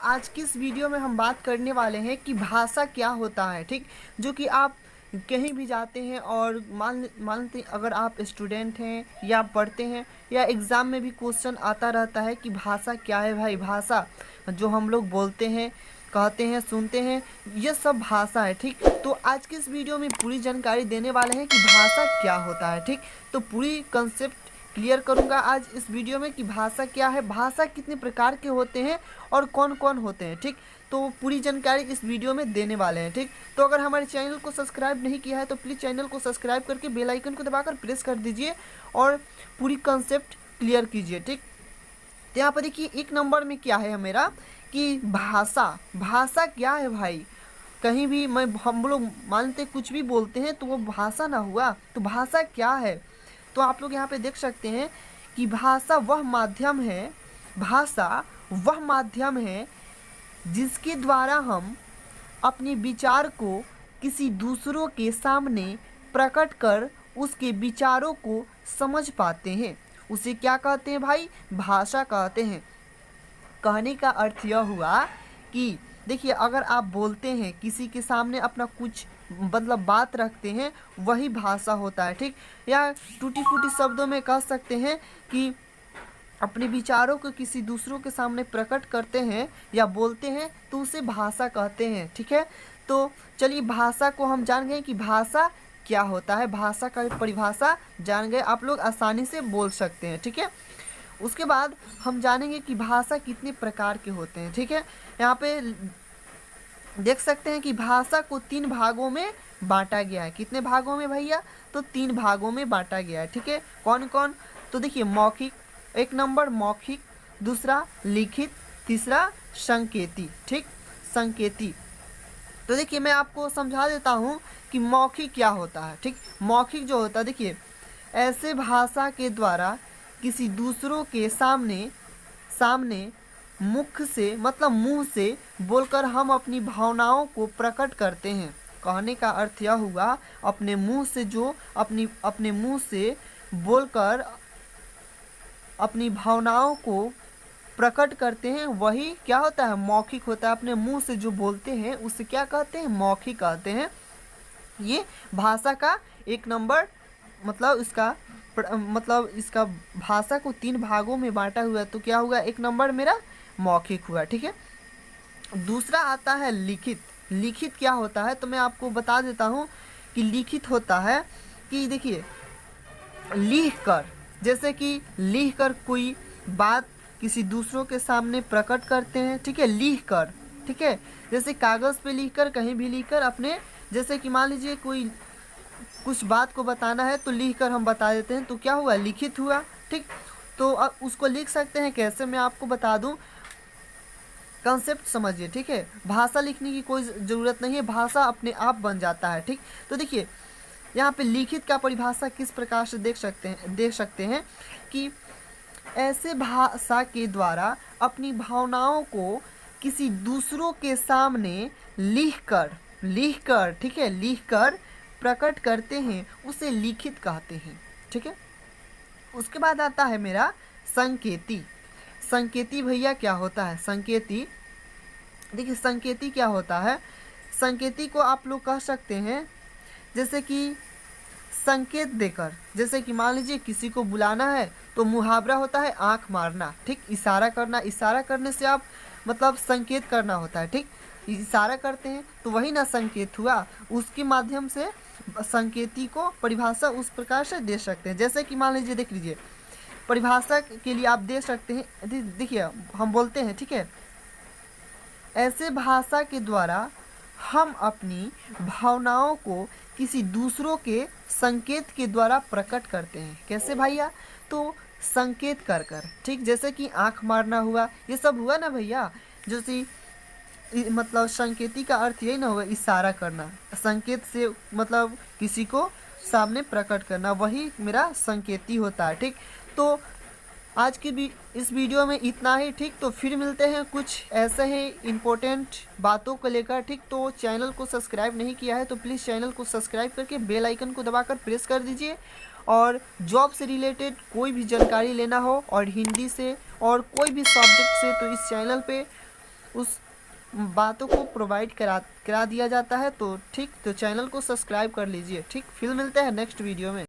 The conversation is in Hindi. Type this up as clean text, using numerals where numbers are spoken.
आज की इस वीडियो में हम बात करने वाले हैं कि भाषा क्या होता है। ठीक, जो कि आप कहीं भी जाते हैं और मानते अगर आप स्टूडेंट हैं या पढ़ते हैं या एग्ज़ाम में भी क्वेश्चन आता रहता है कि भाषा क्या है। भाई, भाषा जो हम लोग बोलते हैं, कहते हैं, सुनते हैं, ये सब भाषा है। ठीक, तो आज की इस वीडियो में पूरी जानकारी देने वाले हैं कि भाषा क्या होता है। ठीक, तो पूरी कंसेप्ट क्लियर करूंगा आज इस वीडियो में कि भाषा क्या है, भाषा कितने प्रकार के होते हैं और कौन कौन होते हैं। ठीक, तो पूरी जानकारी इस वीडियो में देने वाले हैं। ठीक, तो अगर हमारे चैनल को सब्सक्राइब नहीं किया है तो प्लीज़ चैनल को सब्सक्राइब करके बेल आइकन को दबाकर प्रेस कर दीजिए और पूरी कंसेप्ट क्लियर कीजिए। ठीक, तो यहाँ पर देखिए एक नंबर में क्या है मेरा कि भाषा। भाषा क्या है भाई? कहीं भी हम लोग मानते कुछ भी बोलते हैं तो वो भाषा ना हुआ। तो भाषा क्या है? तो आप लोग यहाँ पे देख सकते हैं कि भाषा वह माध्यम है, भाषा वह माध्यम है जिसके द्वारा हम अपने विचार को किसी दूसरों के सामने प्रकट कर उसके विचारों को समझ पाते हैं। उसे क्या कहते हैं भाई? भाषा कहते हैं। कहने का अर्थ यह हुआ कि देखिए, अगर आप बोलते हैं किसी के सामने अपना कुछ मतलब बात रखते हैं, वही भाषा होता है। ठीक, या टूटी फूटी शब्दों में कह सकते हैं कि अपने विचारों को किसी दूसरों के सामने प्रकट करते हैं या बोलते हैं तो उसे भाषा कहते हैं। ठीक है, तो चलिए भाषा को हम जान गए कि भाषा क्या होता है। भाषा का परिभाषा जान गए, आप लोग आसानी से बोल सकते हैं। ठीक है, उसके बाद हम जानेंगे कि भाषा कितने प्रकार के होते हैं। ठीक है, यहाँ पे देख सकते हैं कि भाषा को 3 भागों में बांटा गया है। कितने भागों में भैया? तो 3 भागों में बांटा गया है। ठीक है, कौन कौन? तो देखिए, मौखिक, एक नंबर मौखिक, दूसरा लिखित, तीसरा संकेती। ठीक, संकेती। तो देखिए मैं आपको समझा देता हूँ कि मौखिक क्या होता है। ठीक, मौखिक जो होता है, देखिए ऐसे भाषा के द्वारा किसी दूसरों के सामने मुख से मतलब मुंह से बोलकर हम अपनी भावनाओं को प्रकट करते हैं। कहने का अर्थ यह हुआ अपने मुंह से जो अपने मुंह से बोलकर अपनी भावनाओं को प्रकट करते हैं, वही क्या होता है? मौखिक होता है। अपने मुंह से जो बोलते हैं उसे क्या कहते हैं? मौखिक कहते हैं। ये भाषा का एक नंबर मतलब इसका भाषा को 3 भागों में बांटा हुआ है। तो क्या हुआ? एक नंबर मेरा मौखिक हुआ। ठीक है, दूसरा आता है लिखित। लिखित क्या होता है? तो मैं आपको बता देता हूँ कि लिखित होता है कि देखिए लिख कर, जैसे कि लिख कर कोई बात किसी दूसरों के सामने प्रकट करते हैं। ठीक है, लिख कर। ठीक है, जैसे कागज़ पे लिख कर, कहीं भी लिख कर अपने, जैसे कि मान लीजिए कोई कुछ बात को बताना है तो लिख कर हम बता देते हैं, तो क्या हुआ? लिखित हुआ। ठीक, तो अब उसको लिख सकते हैं कैसे, मैं आपको बता दूं, कंसेप्ट समझिए। ठीक है, भाषा लिखने की कोई ज़रूरत नहीं है, भाषा अपने आप बन जाता है। ठीक, तो देखिए यहाँ पे लिखित का परिभाषा किस प्रकार से देख सकते हैं कि ऐसे भाषा के द्वारा अपनी भावनाओं को किसी दूसरों के सामने लिखकर ठीक है, लिखकर प्रकट करते हैं, उसे लिखित कहते हैं। ठीक है, उसके बाद आता है मेरा संकेती। संकेती भैया क्या होता है? संकेती, देखिए संकेती क्या होता है? संकेती को आप लोग कह सकते हैं जैसे कि संकेत देकर, जैसे कि मान लीजिए किसी को बुलाना है तो मुहावरा होता है आंख मारना। ठीक, इशारा करना, इशारा करने से आप मतलब संकेत करना होता है। ठीक, इशारा करते हैं तो वही ना संकेत हुआ। उसके माध्यम से संकेती को परिभाषा उस प्रकार से दे सकते हैं। जैसे कि मान लीजिए, देख लीजिए, परिभाषा के लिए आप दे सकते हैं, देखिए हम बोलते हैं, ठीक है, ऐसे भाषा के द्वारा हम अपनी भावनाओं को किसी दूसरों के संकेत के द्वारा प्रकट करते हैं। कैसे भैया? तो संकेत कर कर। ठीक, जैसे कि आंख मारना हुआ, ये सब हुआ ना भैया। जैसे मतलब संकेती का अर्थ यही ना हुआ इशारा करना, संकेत से मतलब किसी को सामने प्रकट करना, वही मेरा संकेती होता है। ठीक, तो आज की भी इस वीडियो में इतना ही। ठीक, तो फिर मिलते हैं कुछ ऐसे ही इम्पोर्टेंट बातों को लेकर। ठीक, तो चैनल को सब्सक्राइब नहीं किया है तो प्लीज़ चैनल को सब्सक्राइब करके बेल आइकन को दबाकर प्रेस कर दीजिए। और जॉब से रिलेटेड कोई भी जानकारी लेना हो और हिंदी से और कोई भी सब्जेक्ट से, तो इस चैनल पे उस बातों को प्रोवाइड करा दिया जाता है। तो ठीक, तो चैनल को सब्सक्राइब कर लीजिए। ठीक, फिर मिलते हैं नेक्स्ट वीडियो में।